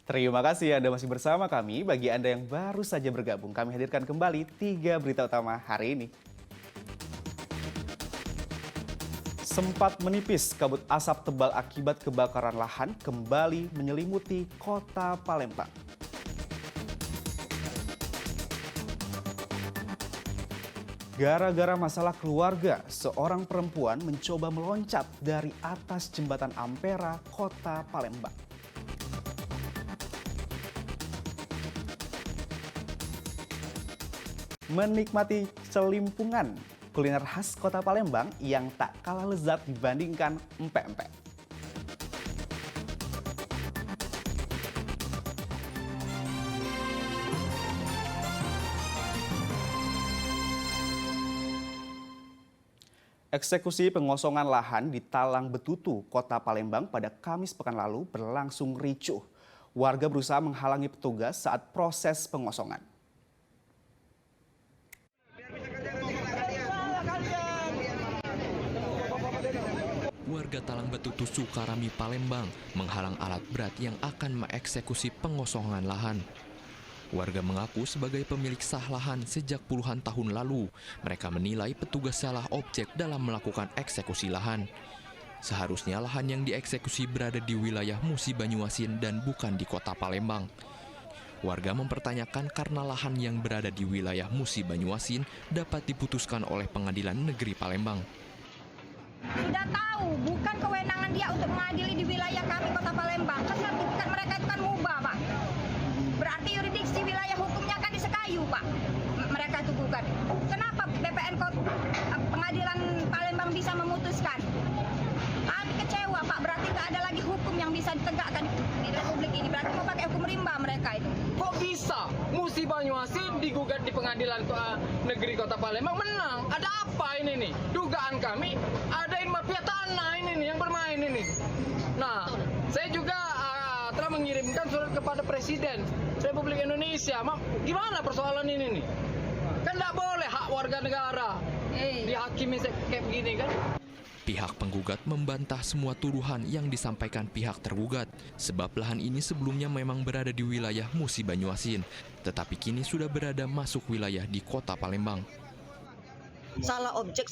Terima kasih Anda masih bersama kami. Bagi Anda yang baru saja bergabung, kami hadirkan kembali 3 berita utama hari ini. Sempat menipis, kabut asap tebal akibat kebakaran lahan kembali menyelimuti kota Palembang. Gara-gara masalah keluarga, seorang perempuan mencoba meloncat dari atas jembatan Ampera, kota Palembang. Menikmati celimpungan, kuliner khas kota Palembang yang tak kalah lezat dibandingkan empek-empek. Eksekusi pengosongan lahan di Talang Betutu, kota Palembang pada Kamis pekan lalu berlangsung ricuh. Warga berusaha menghalangi petugas saat proses pengosongan. Warga Talang Betutu Sukarami, Palembang menghalang alat berat yang akan mengeksekusi pengosongan lahan. Warga mengaku sebagai pemilik sah lahan sejak puluhan tahun lalu, mereka menilai petugas salah objek dalam melakukan eksekusi lahan. Seharusnya lahan yang dieksekusi berada di wilayah Musi Banyuasin dan bukan di kota Palembang. Warga mempertanyakan karena lahan yang berada di wilayah Musi Banyuasin dapat diputuskan oleh Pengadilan Negeri Palembang. Sudah tahu, bukan kewenangan dia untuk mengadili di wilayah kami kota Palembang. Kan sertifikat mereka itu kan mubah, Pak. Berarti yurisdiksi wilayah hukumnya kan di Sekayu, Pak. Mereka itu gugat. Kenapa BPN Pengadilan Palembang bisa memutuskan? Kami kecewa, Pak. Berarti tak ada lagi hukum yang bisa ditegakkan di Republik ini. Berarti mau pakai hukum rimba mereka itu. Kok bisa Musi Banyuasin digugat di Pengadilan Negeri Kota Palembang menang? Ada apa ini nih? Dugaan kami ada mafia tanah ini nih yang bermain ini. Nah, saya juga telah mengirimkan surat kepada Presiden Republik Indonesia. Gimana persoalan ini nih? Kan tidak boleh hak warga negara dihakimi kayak begini kan? Pihak penggugat membantah semua tuduhan yang disampaikan pihak tergugat, sebab lahan ini sebelumnya memang berada di wilayah Musi Banyuasin, tetapi kini sudah berada masuk wilayah di kota Palembang. Salah objek.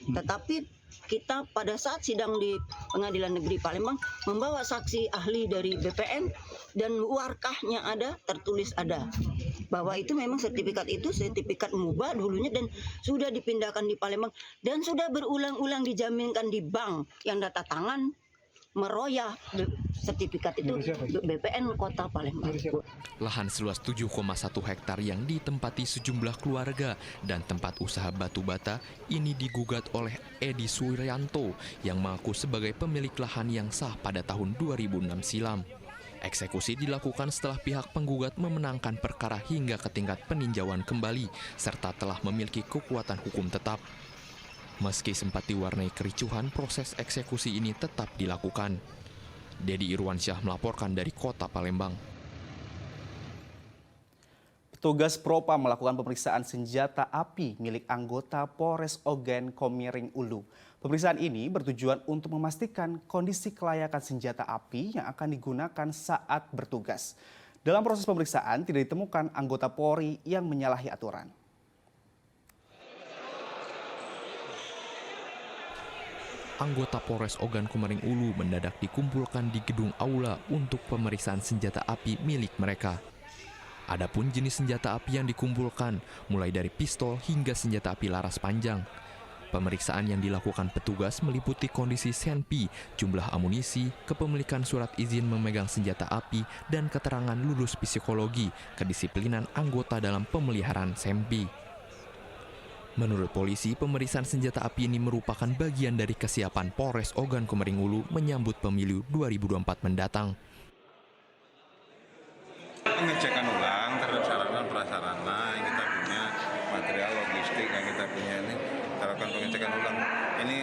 Tetapi kita pada saat sidang di Pengadilan Negeri Palembang membawa saksi ahli dari BPN dan warkahnya ada, tertulis ada. Bahwa itu memang sertifikat mubah dulunya dan sudah dipindahkan di Palembang dan sudah berulang-ulang dijaminkan di bank yang data tangan meroyah sertifikat itu BPN Kota Palembang. Lahan seluas 7,1 hektar yang ditempati sejumlah keluarga dan tempat usaha batu bata ini digugat oleh Edi Suryanto yang mengaku sebagai pemilik lahan yang sah pada tahun 2006 silam. Eksekusi dilakukan setelah pihak penggugat memenangkan perkara hingga ke tingkat peninjauan kembali serta telah memiliki kekuatan hukum tetap. Meski sempat diwarnai kericuhan, proses eksekusi ini tetap dilakukan. Dedi Irwansyah melaporkan dari kota Palembang. Petugas Propam melakukan pemeriksaan senjata api milik anggota Polres Ogan Komering Ulu. Pemeriksaan ini bertujuan untuk memastikan kondisi kelayakan senjata api yang akan digunakan saat bertugas. Dalam proses pemeriksaan tidak ditemukan anggota Polri yang menyalahi aturan. Anggota Polres Ogan Komering Ulu mendadak dikumpulkan di gedung aula untuk pemeriksaan senjata api milik mereka. Adapun jenis senjata api yang dikumpulkan mulai dari pistol hingga senjata api laras panjang. Pemeriksaan yang dilakukan petugas meliputi kondisi senpi, jumlah amunisi, kepemilikan surat izin memegang senjata api, dan keterangan lulus psikologi, kedisiplinan anggota dalam pemeliharaan senpi. Menurut polisi, pemeriksaan senjata api ini merupakan bagian dari kesiapan Polres Ogan Komering Ulu menyambut pemilu 2024 mendatang. Pengecekan ulang terhadap sarana-prasarana yang kita punya, material logistik yang kita punya ini, kita lakukan pengecekan ulang. Ini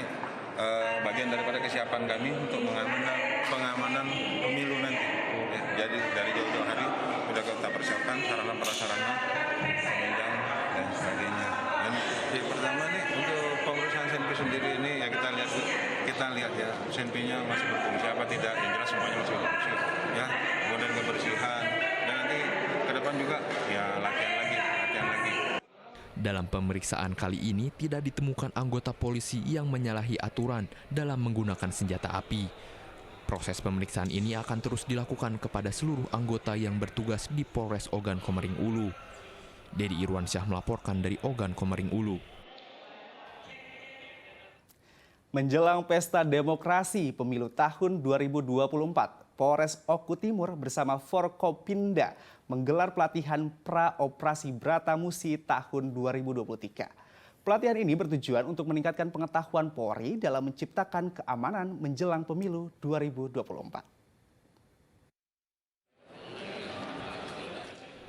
bagian daripada kesiapan kami untuk pengamanan pemilu nanti. Ya, jadi dari jauh-jauh hari sudah kita persiapkan sarana-prasarana, pemilihan dan sebagainya. Dan yang pertama nih untuk pemeriksaan senpi sendiri ini ya kita lihat ya senpinya masih berfungsi apa tidak, yang jelas semuanya masih berfungsi. Ya, kemudian kebersihan, dan nanti ke depan juga ya latihan lagi. Dalam pemeriksaan kali ini tidak ditemukan anggota polisi yang menyalahi aturan dalam menggunakan senjata api. Proses pemeriksaan ini akan terus dilakukan kepada seluruh anggota yang bertugas di Polres Ogan Komering Ulu. Dedi Irwansyah melaporkan dari Ogan Komering Ulu. Menjelang pesta demokrasi pemilu tahun 2024, Polres Oku Timur bersama Forkopimda menggelar pelatihan pra-operasi Bratamusi tahun 2023. Pelatihan ini bertujuan untuk meningkatkan pengetahuan Polri dalam menciptakan keamanan menjelang pemilu 2024.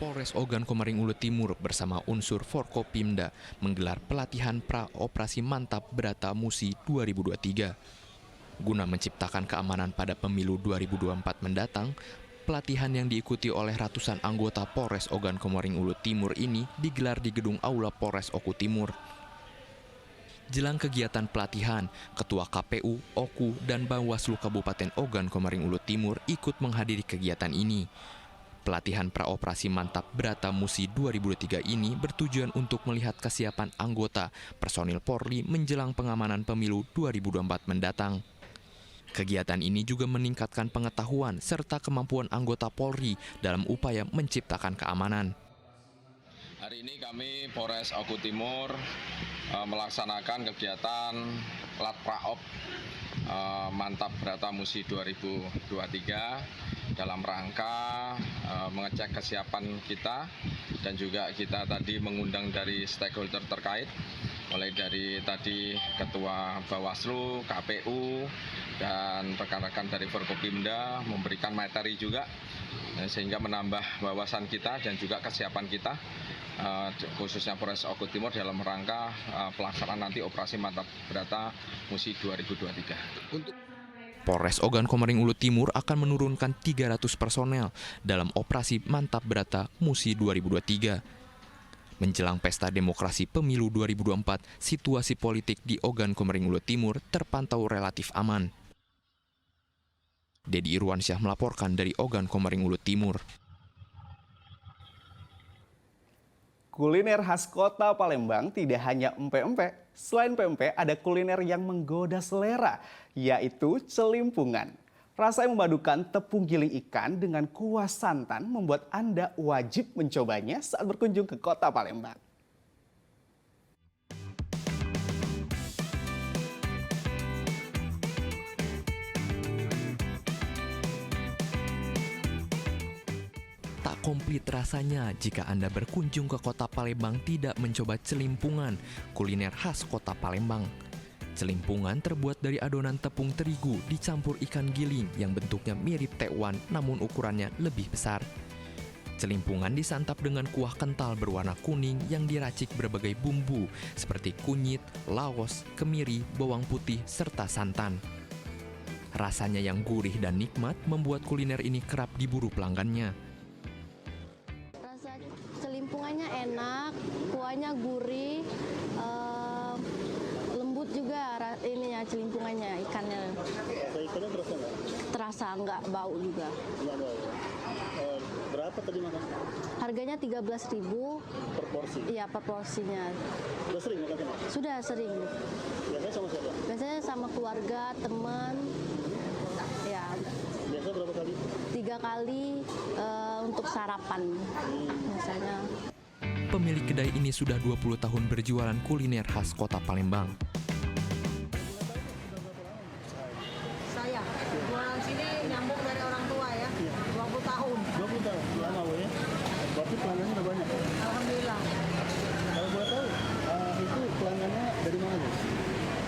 Polres Ogan Komering Ulu Timur bersama unsur Forkopimda menggelar pelatihan pra-operasi Mantap Bratamusi 2023. Guna menciptakan keamanan pada pemilu 2024 mendatang, pelatihan yang diikuti oleh ratusan anggota Polres Ogan Komering Ulu Timur ini digelar di gedung Aula Polres Oku Timur. Jelang kegiatan pelatihan, Ketua KPU, Oku, dan Bawaslu Kabupaten Ogan Komering Ulu Timur ikut menghadiri kegiatan ini. Pelatihan praoperasi Mantap Bratamusi 2023 ini bertujuan untuk melihat kesiapan anggota personil Polri menjelang pengamanan pemilu 2024 mendatang. Kegiatan ini juga meningkatkan pengetahuan serta kemampuan anggota Polri dalam upaya menciptakan keamanan. Hari ini kami Polres Oku Timur melaksanakan kegiatan Lat Praop Mantap Bratamusi 2023 dalam rangka mengecek kesiapan kita, dan juga kita tadi mengundang dari stakeholder terkait, mulai dari tadi Ketua Bawaslu, KPU, dan rekan-rekan dari Forkopimda memberikan materi juga, sehingga menambah wawasan kita dan juga kesiapan kita, khususnya Polres Oku Timur dalam rangka pelaksanaan nanti operasi Mantap Bratamusi 2023. Polres Ogan Komering Ulu Timur akan menurunkan 300 personel dalam operasi Mantap Bratamusi 2023. Menjelang pesta demokrasi pemilu 2024, situasi politik di Ogan Komering Ulu Timur terpantau relatif aman. Dedi Irwansyah melaporkan dari Ogan Komering Ulu Timur. Kuliner khas kota Palembang tidak hanya empek-empek. Selain pempek, ada kuliner yang menggoda selera, yaitu celimpungan. Rasa yang memadukan tepung giling ikan dengan kuah santan membuat Anda wajib mencobanya saat berkunjung ke kota Palembang. Tak komplit rasanya jika Anda berkunjung ke kota Palembang tidak mencoba celimpungan, kuliner khas kota Palembang. Celimpungan terbuat dari adonan tepung terigu dicampur ikan giling yang bentuknya mirip tekwan namun ukurannya lebih besar. Celimpungan disantap dengan kuah kental berwarna kuning yang diracik berbagai bumbu seperti kunyit, laos, kemiri, bawang putih, serta santan. Rasanya yang gurih dan nikmat membuat kuliner ini kerap diburu pelanggannya. Celimpungannya enak, kuahnya gurih, lembut juga ininya celimpungannya, ikannya. Ikannya terasa nggak? Terasa nggak bau juga. Nggak bau. Berapa tadi makan? Harganya 13.000 Per porsi? Iya, per porsinya. Sudah sering makan? Sudah sering. Biasanya sama siapa? Biasanya sama keluarga, teman. Ya. Biasa berapa kali? 3 kali untuk sarapan biasanya. Pemilik kedai ini sudah 20 tahun berjualan kuliner khas kota Palembang. Saya jualan sini nyambung dari orang tua ya, 20 tahun. 20 tahun, lama ya? Berarti pelanggannya udah banyak? Alhamdulillah. Kalau boleh tahu, itu pelanggannya dari mana?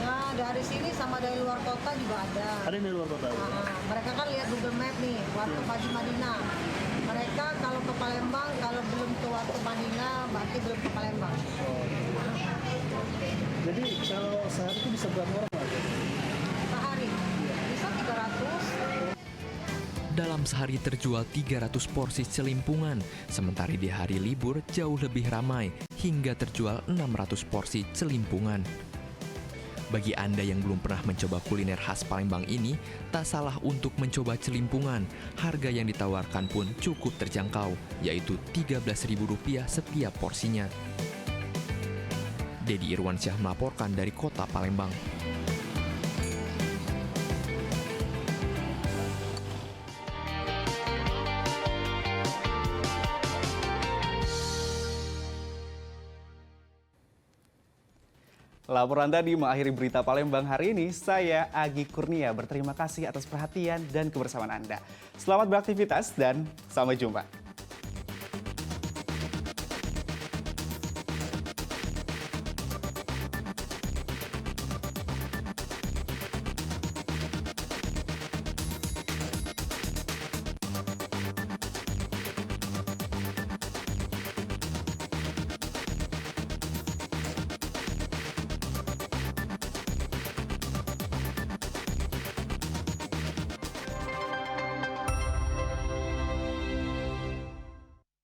Nah, dari sini sama dari luar kota juga ada. Ada yang dari luar kota? Mereka kan lihat Google Map nih, Warteg Haji Madinah. Mereka kalau ke Palembang, kalau belum ke Warteg Madinah, berarti belum ke Palembang. Jadi kalau sehari itu bisa berapa orang aja? Sehari bisa 300. Dalam sehari terjual 300 porsi celimpungan, sementara di hari libur jauh lebih ramai hingga terjual 600 porsi celimpungan. Bagi Anda yang belum pernah mencoba kuliner khas Palembang ini, tak salah untuk mencoba celimpungan. Harga yang ditawarkan pun cukup terjangkau, yaitu Rp13.000 setiap porsinya. Dedi Irwansyah melaporkan dari kota Palembang. Laporan tadi mengakhiri berita Palembang hari ini. Saya Agi Kurnia berterima kasih atas perhatian dan kebersamaan Anda. Selamat beraktivitas dan sampai jumpa.